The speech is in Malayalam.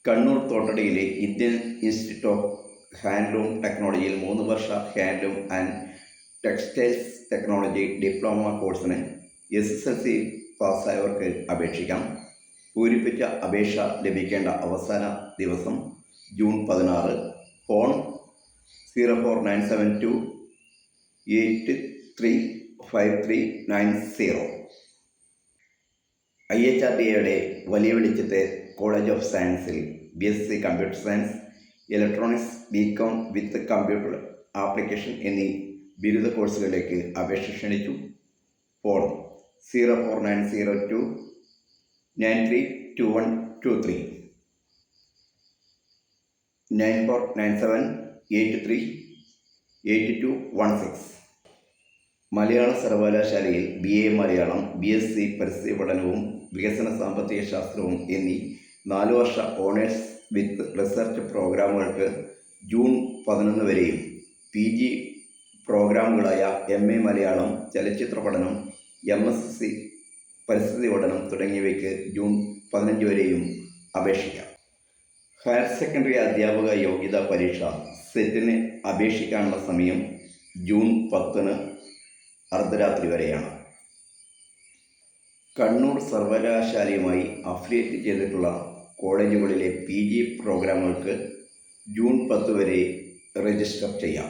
കണ്ണൂർ തോട്ടടയിലെ ഇന്ത്യൻ ഇൻസ്റ്റിറ്റ്യൂട്ട് ഓഫ് ഹാൻഡ്ലൂം ടെക്നോളജിയിൽ 3 വർഷ handloom and textiles technology diploma കോഴ്സിന് SSLC പാസ്സായവർക്ക് അപേക്ഷിക്കാം. പൂരിപ്പിച്ച അപേക്ഷ ലഭിക്കേണ്ട അവസാന ദിവസം ജൂൺ 16. ഫോൺ 04972835390. IHRDയുടെ വലിയ വെളിച്ചത്തെ കോളേജ് ഓഫ് സയൻസിൽ BSc computer science, electronics, BCom with computer application എന്നീ ബിരുദ കോഴ്സുകളിലേക്ക് അപേക്ഷ ക്ഷണിച്ചു. ഫോൺ 04902932123 9497838216. മലയാള സർവകലാശാലയിൽ BA മലയാളം, BSc പരിസ്ഥിതി പഠനവും വികസന സാമ്പത്തിക ശാസ്ത്രവും എന്നീ 4 വർഷ ഓണേഴ്സ് വിത്ത് റിസർച്ച് പ്രോഗ്രാമുകൾക്ക് ജൂൺ 11 വരെയും PG പ്രോഗ്രാമുകളായ MA മലയാളം, ചലച്ചിത്ര പഠനം, MSc പരിസ്ഥിതി പഠനം തുടങ്ങിയവയ്ക്ക് ജൂൺ 15 വരെയും അപേക്ഷിക്കാം. ഹയർ സെക്കൻഡറി അധ്യാപക യോഗ്യതാ പരീക്ഷ സെറ്റിന് അപേക്ഷിക്കാനുള്ള സമയം ജൂൺ 10 അർദ്ധരാത്രി വരെയാണ്. കണ്ണൂർ സർവകലാശാലയുമായി അഫിലിയേറ്റ് ചെയ്തിട്ടുള്ള കോളേജുകളിലെ PG പ്രോഗ്രാമുകൾക്ക് ജൂൺ 10 വരെ രജിസ്റ്റർ ചെയ്യാം.